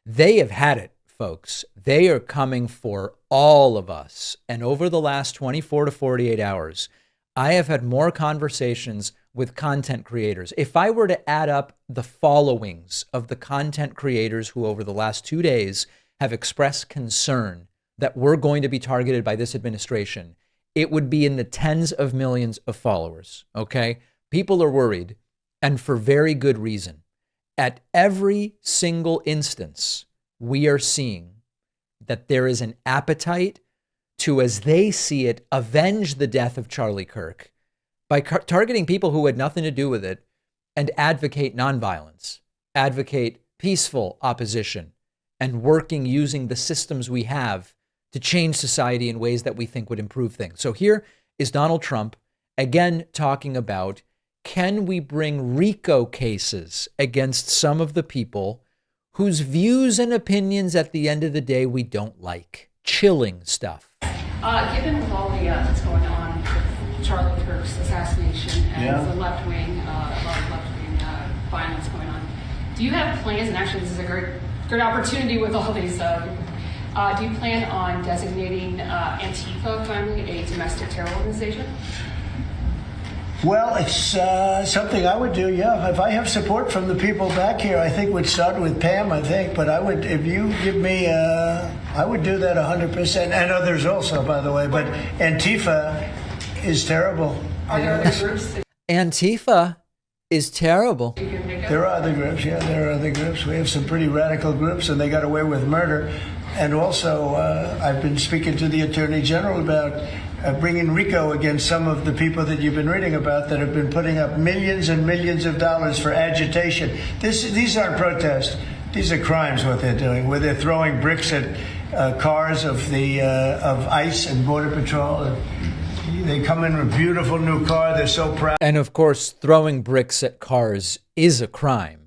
They have had it, folks. They are coming for all of us. And over the last 24 to 48 hours, I have had more conversations with content creators. If I were to add up the followings of the content creators who over the last 2 days have expressed concern that we're going to be targeted by this administration, it would be in the tens of millions of followers. Okay. People are worried, and for very good reason. At every single instance, we are seeing that there is an appetite to, as they see it, avenge the death of Charlie Kirk by targeting people who had nothing to do with it and advocate nonviolence, advocate peaceful opposition, and working using the systems we have to change society in ways that we think would improve things. So here is Donald Trump again talking about, can we bring RICO cases against some of the people whose views and opinions at the end of the day we don't like? Chilling stuff. Given with all the that's going on with Charlie Kirk's assassination and the left-wing, a lot of left-wing violence going on, do you have plans, and actually this is a great opportunity with all these, do you plan on designating Antifa finally a domestic terror organization? Well, it's something I would do, yeah. If I have support from the people back here, I think we'd start with Pam, I think. But I would, if you give me, I would do that 100%. And others also, by the way. But Antifa is terrible. Are there other groups? Antifa is terrible. There are other groups, yeah. There are other groups. We have some pretty radical groups, and they got away with murder. And also, I've been speaking to the Attorney General about bringing RICO against some of the people that you've been reading about that have been putting up millions and millions of dollars for agitation. These aren't protests. These are crimes, what they're doing, where they're throwing bricks at cars of ICE and Border Patrol. And they come in with a beautiful new car. They're so proud. And of course, throwing bricks at cars is a crime.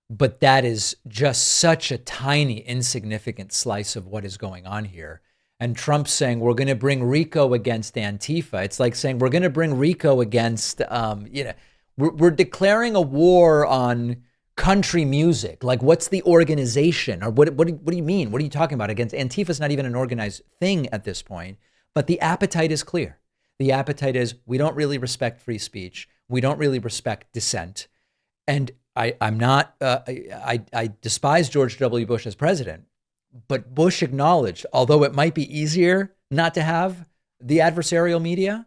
But that is just such a tiny, insignificant slice of what is going on here. And Trump saying, we're going to bring RICO against Antifa. It's like saying we're going to bring RICO against, we're declaring a war on country music. Like, what's the organization? Or what do you mean? What are you talking about? Against Antifa's not even an organized thing at this point. But the appetite is clear. The appetite is, we don't really respect free speech. We don't really respect dissent. And I despise George W. Bush as president, but Bush acknowledged, although it might be easier not to have the adversarial media,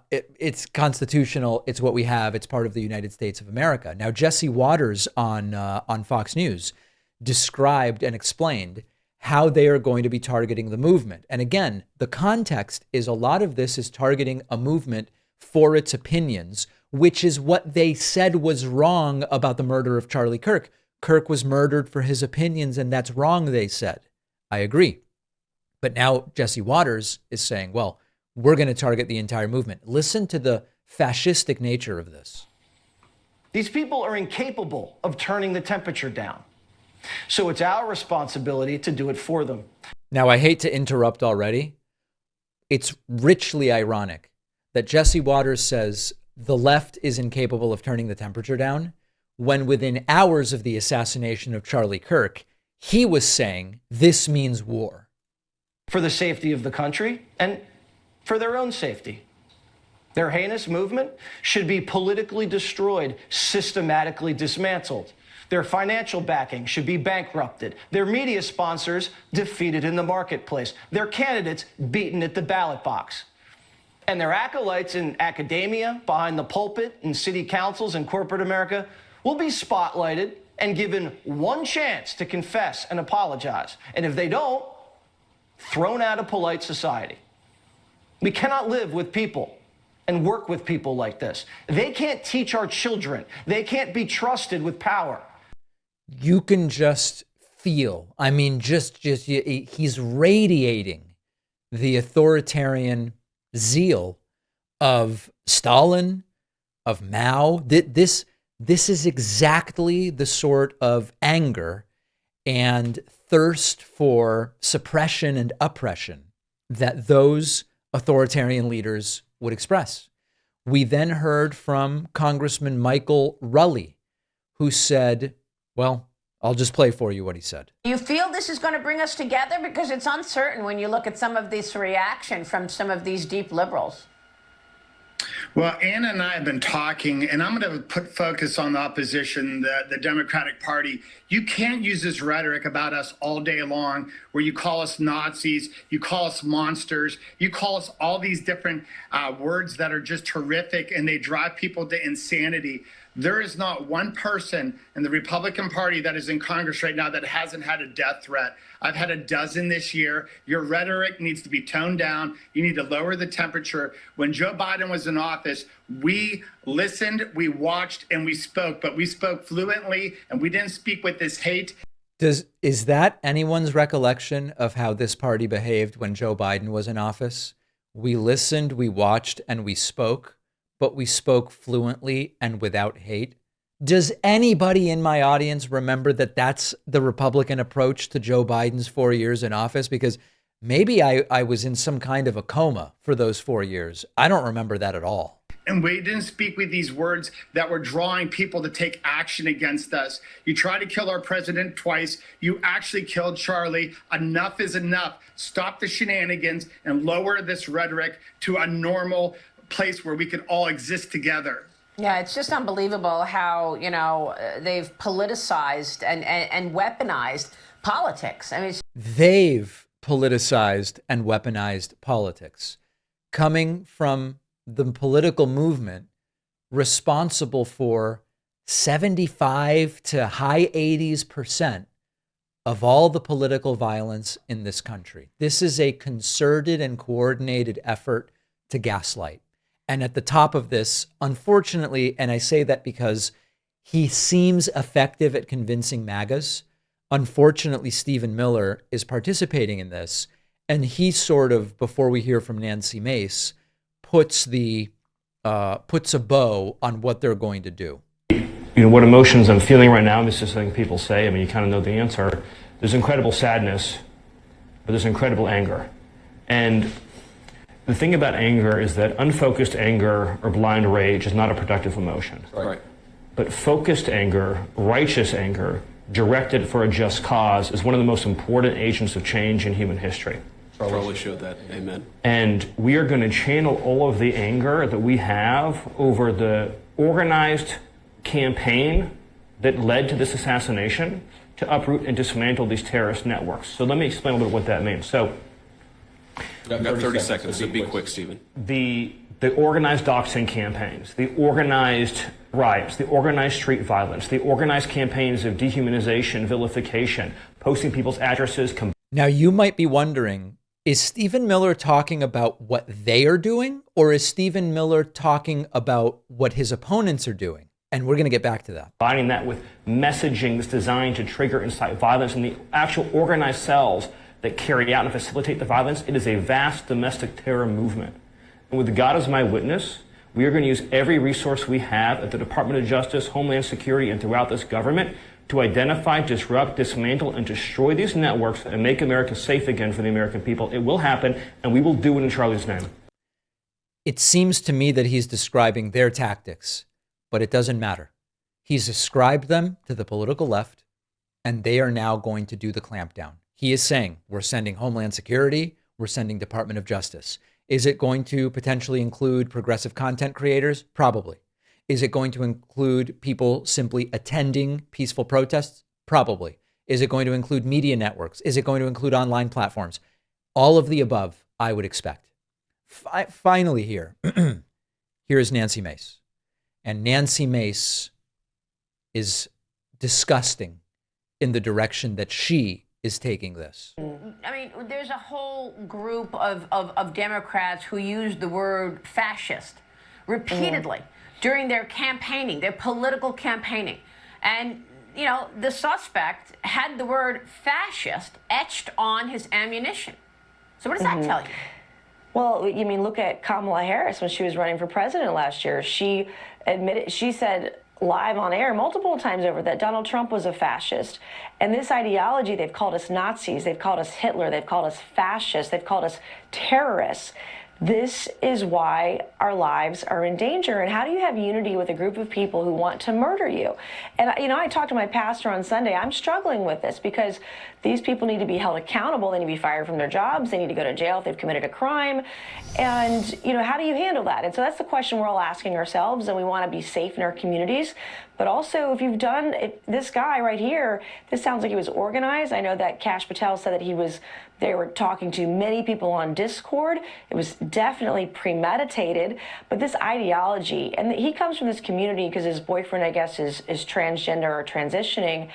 it's constitutional. It's what we have. It's part of the United States of America. Now, Jesse Waters on Fox News described and explained how they are going to be targeting the movement. And again, the context is a lot of this is targeting a movement for its opinions, which is what they said was wrong about the murder of Charlie Kirk. Kirk was murdered for his opinions, and that's wrong, they said. I agree. But now Jesse Waters is saying, well, we're going to target the entire movement. Listen to the fascistic nature of this. These people are incapable of turning the temperature down. So it's our responsibility to do it for them. Now, I hate to interrupt already. It's richly ironic that Jesse Waters says the left is incapable of turning the temperature down, when within hours of the assassination of Charlie Kirk, he was saying this means war. For the safety of the country and for their own safety. Their heinous movement should be politically destroyed, systematically dismantled. Their financial backing should be bankrupted. Their media sponsors defeated in the marketplace. Their candidates beaten at the ballot box. And their acolytes in academia, behind the pulpit, in city councils and corporate America will be spotlighted and given one chance to confess and apologize. And if they don't, thrown out of polite society. We cannot live with people and work with people like this. They can't teach our children. They can't be trusted with power. You can just feel, I mean, he's radiating the authoritarian zeal of Stalin, of Mao. This is exactly the sort of anger and thirst for suppression and oppression that those authoritarian leaders would express. We then heard from Congressman Michael Rulli, who said, well, I'll just play for you what he said. Do you feel this is going to bring us together? Because it's uncertain when you look at some of this reaction from some of these deep liberals. Well, Anna and I have been talking, and I'm going to put focus on the opposition, the Democratic Party. You can't use this rhetoric about us all day long, where you call us Nazis, you call us monsters, you call us all these different words that are just horrific, and they drive people to insanity. There is not one person in the Republican Party that is in Congress right now that hasn't had a death threat. I've had a dozen this year. Your rhetoric needs to be toned down. You need to lower the temperature. When Joe Biden was in office, we listened, we watched, and we spoke, but we spoke fluently, and we didn't speak with this hate. Is that anyone's recollection of how this party behaved when Joe Biden was in office? We listened, we watched, and we spoke, but we spoke fluently and without hate. Does anybody in my audience remember that that's the Republican approach to Joe Biden's 4 years in office? Because maybe I was in some kind of a coma for those 4 years. I don't remember that at all. And we didn't speak with these words that were drawing people to take action against us. You tried to kill our president twice. You actually killed Charlie. Enough is enough. Stop the shenanigans and lower this rhetoric to a normal place where we could all exist together. Yeah, it's just unbelievable how, they've politicized and weaponized politics. I mean, They've politicized and weaponized politics, coming from the political movement responsible for 75 to high 80% of all the political violence in this country. This is a concerted and coordinated effort to gaslight. And at the top of this, unfortunately, and I say that because he seems effective at convincing MAGAs, unfortunately, Stephen Miller is participating in this. And he sort of, before we hear from Nancy Mace, puts a bow on what they're going to do. What emotions I'm feeling right now, this is something people say, you kind of know the answer. There's incredible sadness, but there's incredible anger. And the thing about anger is that unfocused anger or blind rage is not a productive emotion. Right. But focused anger, righteous anger, directed for a just cause is one of the most important agents of change in human history. Charlie showed that. Amen. And we are going to channel all of the anger that we have over the organized campaign that led to this assassination to uproot and dismantle these terrorist networks. So let me explain a little bit what that means. So, We've got 30 seconds, so be quick, Stephen. The organized doxing campaigns, the organized riots, the organized street violence, the organized campaigns of dehumanization, vilification, posting people's addresses. Now, you might be wondering, is Stephen Miller talking about what they are doing, or is Stephen Miller talking about what his opponents are doing? And we're going to get back to that. Combining that with messaging that's designed to trigger and incite violence in the actual organized cells that carry out and facilitate the violence, it is a vast domestic terror movement. And with God as my witness, we are going to use every resource we have at the Department of Justice, Homeland Security, and throughout this government to identify, disrupt, dismantle, and destroy these networks and make America safe again for the American people. It will happen, and we will do it in Charlie's name. It seems to me that he's describing their tactics, but it doesn't matter. He's ascribed them to the political left, and they are now going to do the clampdown. He is saying, we're sending Homeland Security, we're sending Department of Justice. Is it going to potentially include progressive content creators? Probably. Is it going to include people simply attending peaceful protests? Probably. Is it going to include media networks? Is it going to include online platforms? All of the above, I would expect. Finally here, here is Nancy Mace. And Nancy Mace is disgusting in the direction that she is taking this. I mean, there's a whole group of Democrats who use the word fascist repeatedly during their campaigning, their political campaigning. And, the suspect had the word fascist etched on his ammunition. So what does that tell you? Well, look at Kamala Harris when she was running for president last year. She said live on air multiple times over that Donald Trump was a fascist. And this ideology, they've called us Nazis, they've called us Hitler, they've called us fascists, they've called us terrorists. This is why our lives are in danger. And how do you have unity with a group of people who want to murder you? And, I talked to my pastor on Sunday. I'm struggling with this because these people need to be held accountable. They need to be fired from their jobs. They need to go to jail if they've committed a crime. And, how do you handle that? And so that's the question we're all asking ourselves. And we want to be safe in our communities. But also, if you've done this guy right here, this sounds like he was organized. I know that Kash Patel said that they were talking to many people on Discord. It was definitely premeditated. But this ideology, and he comes from this community because his boyfriend, I guess, is transgender or transitioning.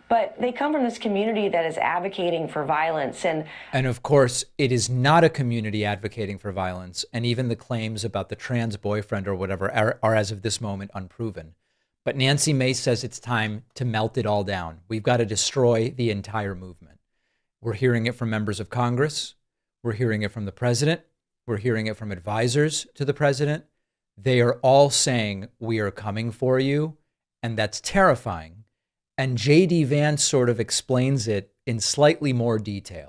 But they come from this community that is advocating for violence. And of course, it is not a community advocating for violence. And even the claims about the trans boyfriend or whatever are as of this moment, unproven. But Nancy Mace says it's time to melt it all down. We've got to destroy the entire movement. We're hearing it from members of Congress. We're hearing it from the president. We're hearing it from advisors to the president. They are all saying, we are coming for you. And that's terrifying. And J.D. Vance sort of explains it in slightly more detail.